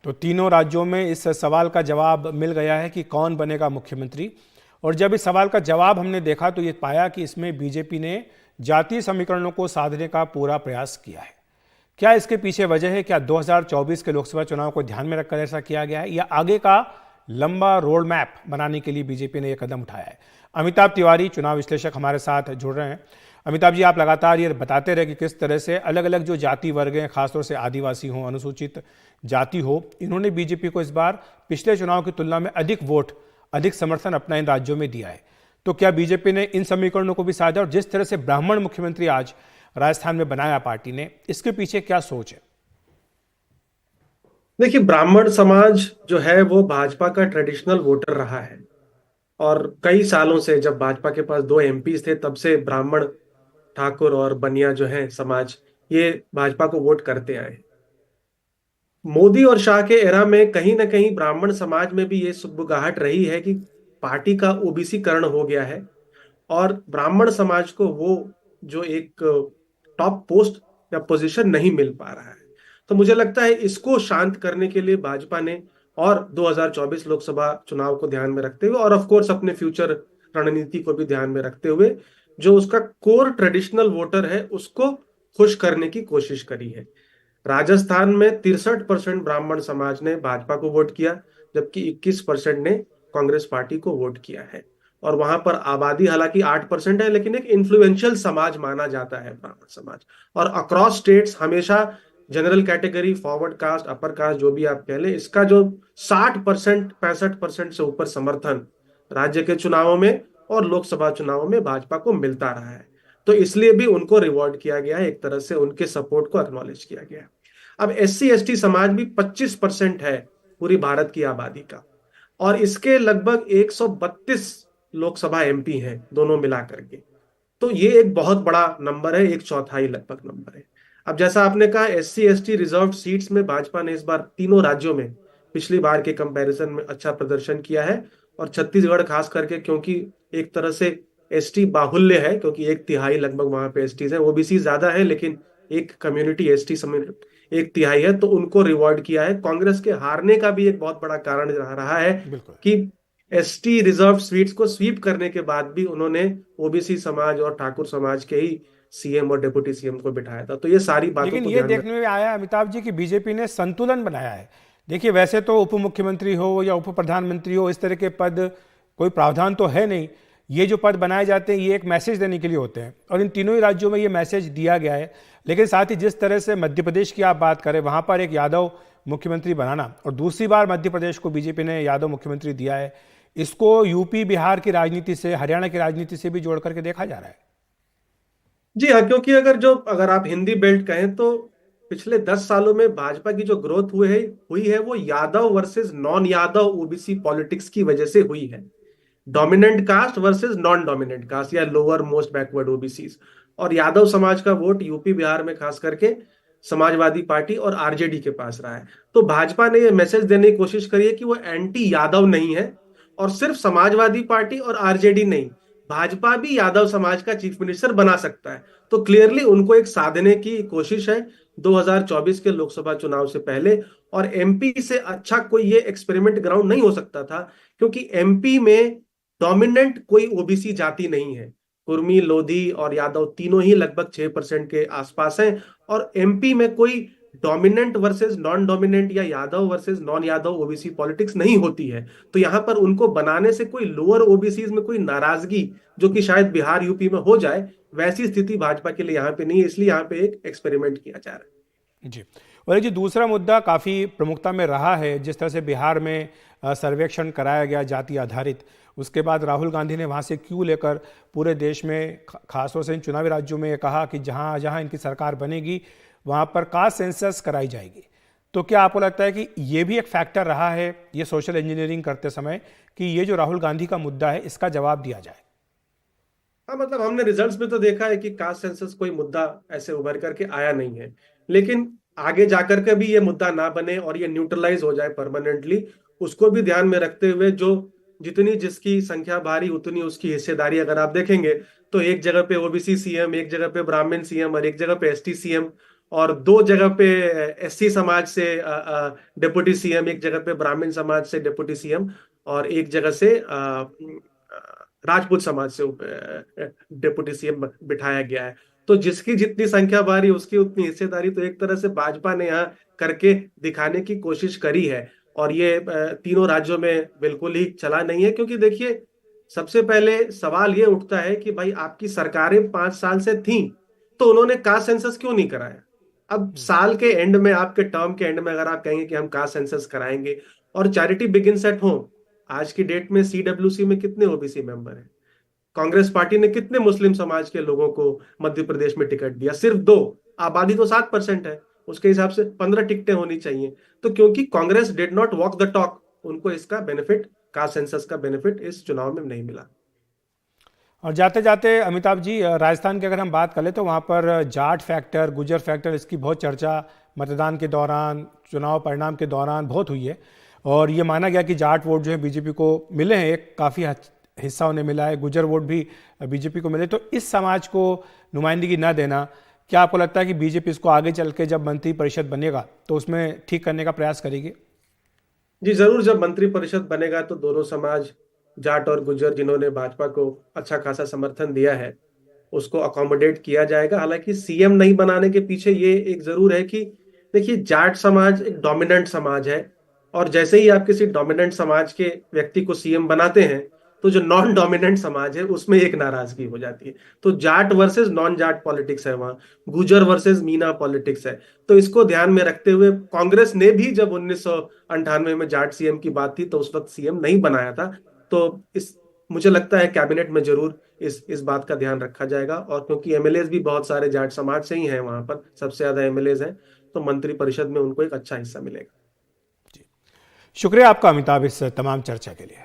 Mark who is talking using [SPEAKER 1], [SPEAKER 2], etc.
[SPEAKER 1] तो तीनों राज्यों में इस सवाल का जवाब मिल गया है कि कौन बनेगा मुख्यमंत्री। और जब इस सवाल का जवाब हमने देखा तो ये पाया कि इसमें बीजेपी ने जातीय समीकरणों को साधने का पूरा प्रयास किया है। क्या इसके पीछे वजह है? क्या 2024 के लोकसभा चुनाव को ध्यान में रखकर ऐसा किया गया है, या आगे का लंबा रोड मैप बनाने के लिए बीजेपी ने यह कदम उठाया है? अमिताभ तिवारी, चुनाव विश्लेषक, हमारे साथ जुड़ रहे हैं। अमिताभ जी, आप लगातार ये बताते रहे कि किस तरह से अलग अलग जो जाति वर्ग हैं, खासतौर से आदिवासी हो, अनुसूचित जाति हो, इन्होंने बीजेपी को इस बार पिछले चुनाव की तुलना में अधिक वोट, अधिक समर्थन अपना इन राज्यों में दिया है। तो क्या बीजेपी ने इन समीकरणों को भी साधा? और जिस तरह से ब्राह्मण मुख्यमंत्री आज राजस्थान में बनाया पार्टी ने, इसके पीछे क्या सोच है?
[SPEAKER 2] देखिए, ब्राह्मण समाज जो है वो भाजपा का ट्रेडिशनल वोटर रहा है। और कई सालों से जब भाजपा के पास दो एमपी थे तब से ब्राह्मण, ठाकुर और बनिया जो है समाज, ये भाजपा को वोट करते आए। मोदी और शाह के एरा में कहीं ना कहीं ब्राह्मण समाज में भी ये सुगबुगाहट रही है कि पार्टी का ओबीसी करण हो गया है और ब्राह्मण समाज को वो जो एक टॉप पोस्ट या पोजीशन नहीं मिल पा रहा है। तो मुझे लगता है इसको शांत करने के लिए भाजपा ने और 2024 लोकसभा चुनाव को ध्यान में रखते हुए और ऑफ कोर्स अपने फ्यूचर रणनीति को भी ध्यान में रखते हुए जो उसका कोर ट्रेडिशनल वोटर है उसको खुश करने की कोशिश करी है। राजस्थान में 63% ब्राह्मण समाज ने भाजपा को वोट किया, जबकि 21% ने कांग्रेस पार्टी को वोट किया है। और वहां पर आबादी हालांकि 8% है, लेकिन एक इन्फ्लुएंशियल समाज माना जाता है ब्राह्मण समाज। और अक्रॉस स्टेट्स हमेशा general category, forward caste, upper caste, जो भी आप कह लें, इसका जो 60%, 65% से ऊपर समर्थन राज्य के चुनावों में और लोकसभा चुनावों में भाजपा को मिलता रहा है। तो इसलिए भी उनको रिवॉर्ड किया गया है, एक तरह से उनके सपोर्ट को एक्नॉलेज किया गया है। अब एससी एसटी समाज भी 25% है पूरी भारत की आबादी का, और इसके लगभग 132 लोकसभा एमपी हैं दोनों मिला करके। तो ये एक बहुत बड़ा नंबर है, एक चौथाई लगभग नंबर है। अब जैसा आपने कहा, एससी एसटी रिजर्व सीट्स में भाजपा ने इस बार तीनों राज्यों में पिछली बार के कंपैरिजन में अच्छा प्रदर्शन किया है। और छत्तीसगढ़ खास करके, क्योंकि एक तरह से एसटी बाहुल्य है, क्योंकि 1/3 लगभग वहां पे एसटी है, ओबीसी ज्यादा है लेकिन एक कम्युनिटी एसटी समेत 1/3 है, तो उनको रिवॉर्ड किया है। कांग्रेस के हारने का भी एक बहुत बड़ा कारण रहा है
[SPEAKER 1] बिल्कुल।
[SPEAKER 2] कि एसटी रिजर्व सीट्स को स्वीप करने के बाद भी उन्होंने ओबीसी समाज और ठाकुर समाज के ही सीएम और डिप्टी सीएम को बिठाया था। तो ये सारी बातों
[SPEAKER 1] लेकिन
[SPEAKER 2] को
[SPEAKER 1] ये
[SPEAKER 2] ध्यान में।
[SPEAKER 1] देखने में आया अमिताभ जी कि बीजेपी ने संतुलन बनाया है। देखिए, वैसे तो उप मुख्यमंत्री हो या उप प्रधानमंत्री हो, इस तरह के पद कोई प्रावधान तो है नहीं। ये जो पद बनाए जाते हैं ये एक मैसेज देने के लिए होते हैं, और इन तीनों ही राज्यों में ये मैसेज दिया गया है। लेकिन साथ ही जिस तरह से मध्य प्रदेश की आप बात करें, वहां पर एक यादव मुख्यमंत्री बनाना, और दूसरी बार मध्य प्रदेश को बीजेपी ने यादव मुख्यमंत्री दिया है, इसको यूपी बिहार की राजनीति से, हरियाणा की राजनीति से भी जोड़ करके देखा जा रहा है।
[SPEAKER 2] जी हाँ, क्योंकि अगर आप हिंदी बेल्ट कहें तो पिछले 10 सालों में भाजपा की जो ग्रोथ हुई है वो Yadav versus non Yadav OBC politics की वजह से हुई है। Dominant caste versus non dominant caste या लोअर मोस्ट बैकवर्ड ओबीसीज। और यादव समाज का वोट यूपी बिहार में खास करके समाजवादी पार्टी और आरजेडी के पास रहा है। तो भाजपा ने यह मैसेज देने की कोशिश करी है कि वो एंटी यादव नहीं है। और सिर्फ समाजवादी पार्टी और आरजेडी नहीं, भाजपा भी यादव समाज का चीफ मिनिस्टर बना सकता है। तो क्लियरली उनको एक साधने की कोशिश है 2024 के लोकसभा चुनाव से पहले। और एमपी से अच्छा कोई ये एक्सपेरिमेंट ग्राउंड नहीं हो सकता था, क्योंकि एमपी में डोमिनेंट कोई ओबीसी जाति नहीं है। कुर्मी, लोधी और यादव तीनों ही लगभग 6% के आसपास हैं। और एमपी में कोई डोमिनेंट वर्सेस नॉन डोमिनेंट या Yadav versus non Yadav OBC politics नहीं होती है। तो यहां पर उनको बनाने से कोई लोअर ओबीसी में कोई नाराजगी, जो कि शायद बिहार यूपी में हो जाए, वैसी स्थिति भाजपा के लिए यहाँ पे नहीं है। इसलिए यहाँ पे एक एक्सपेरिमेंट किया जा रहा है।
[SPEAKER 1] जी। और एक जो दूसरा मुद्दा काफ़ी प्रमुखता में रहा है, जिस तरह से बिहार में सर्वेक्षण कराया गया जाति आधारित, उसके बाद राहुल गांधी ने वहाँ से क्यों लेकर पूरे देश में, खासतौर से इन चुनावी राज्यों में, ये कहा कि जहाँ जहाँ इनकी सरकार बनेगी वहाँ पर कास्ट सेंसस कराई जाएगी। तो क्या आपको लगता है कि ये भी एक फैक्टर रहा है ये सोशल इंजीनियरिंग करते समय, कि ये जो राहुल गांधी का मुद्दा है इसका जवाब दिया जाए?
[SPEAKER 2] हाँ, मतलब हमने रिजल्ट्स में तो देखा है कि कास्ट सेंसस कोई मुद्दा ऐसे उभर करके आया नहीं है। लेकिन आगे जाकर के भी ये मुद्दा ना बने और ये न्यूट्रलाइज हो जाए परमानेंटली, उसको भी ध्यान में रखते हुए जो जितनी जिसकी संख्या भारी उतनी उसकी हिस्सेदारी, अगर आप देखेंगे तो एक जगह पे ओबीसी सीएम, एक जगह पे ब्राह्मण सीएम और एक जगह पे एसटी सीएम, और 2 जगह पे एससी समाज से डिप्टी सीएम, एक जगह पे ब्राह्मण समाज से डिप्टी सीएम, और एक जगह से राजपूत समाज से डिप्टी सीएम बिठाया गया है। तो जिसकी जितनी संख्या बारी उसकी उतनी हिस्सेदारी, तो एक तरह से भाजपा ने यहाँ करके दिखाने की कोशिश करी है। और ये तीनों राज्यों में बिल्कुल ही चला नहीं है, क्योंकि देखिए सबसे पहले सवाल ये उठता है कि भाई आपकी सरकारें 5 साल से थीं, तो उन्होंने कास्ट सेंसस क्यों नहीं कराया? अब साल के एंड में, आपके टर्म के एंड में अगर आप कहेंगे कि हम कास्ट सेंसस कराएंगे, और चैरिटी बिगिंस एट होम, आज की डेट में सीडब्ल्यूसी में कितने ओबीसी मेंबर हैं? कांग्रेस पार्टी ने कितने मुस्लिम समाज के लोगों को मध्य प्रदेश में टिकट दिया? सिर्फ 2। आबादी तो 7% है, उसके हिसाब से 15 टिकटें होनी चाहिए। तो क्योंकि Congress did not walk the talk, उनको इसका बेनिफिट, कास्ट सेंसस का बेनिफिट इस चुनाव में नहीं मिला।
[SPEAKER 1] और जाते जाते अमिताभ जी, राजस्थान की अगर हम बात करें तो वहाँ पर जाट फैक्टर, गुजर फैक्टर, इसकी बहुत चर्चा मतदान के दौरान, चुनाव परिणाम के दौरान बहुत हुई है। और ये माना गया कि जाट वोट जो है बीजेपी को मिले हैं, एक काफ़ी हिस्सा उन्हें मिला है, गुजर वोट भी बीजेपी को मिले। तो इस समाज को नुमाइंदगी न देना, क्या आपको लगता है कि बीजेपी इसको आगे चल के जब मंत्री परिषद बनेगा तो उसमें ठीक करने का प्रयास करेगी?
[SPEAKER 2] जी जरूर, जब मंत्री परिषद बनेगा तो दोनों समाज, जाट और गुज्जर, जिन्होंने भाजपा को अच्छा खासा समर्थन दिया है, उसको अकोमोडेट किया जाएगा। हालांकि सीएम नहीं बनाने के पीछे ये एक जरूर है कि देखिए, जाट समाज एक डोमिनेंट समाज है, और जैसे ही आप किसी डोमिनेंट समाज के व्यक्ति को सीएम बनाते हैं, तो जो नॉन डोमिनेंट समाज है उसमें एक नाराजगी हो जाती है। तो Jat versus non Jat politics है वहां, गुजर वर्सेस मीना पॉलिटिक्स है। तो इसको ध्यान में रखते हुए कांग्रेस ने भी, जब 1998 में जाट सीएम की बात थी, तो उस वक्त सीएम नहीं बनाया था। तो इस मुझे लगता है कैबिनेट में जरूर इस बात का ध्यान रखा जाएगा। और क्योंकि एमएलए भी बहुत सारे जाट समाज से ही हैं, वहां पर सबसे ज्यादा एमएलए हैं, तो मंत्री परिषद में उनको एक अच्छा हिस्सा मिलेगा।
[SPEAKER 1] शुक्रिया आपका अमिताभ इस तमाम चर्चा के लिए।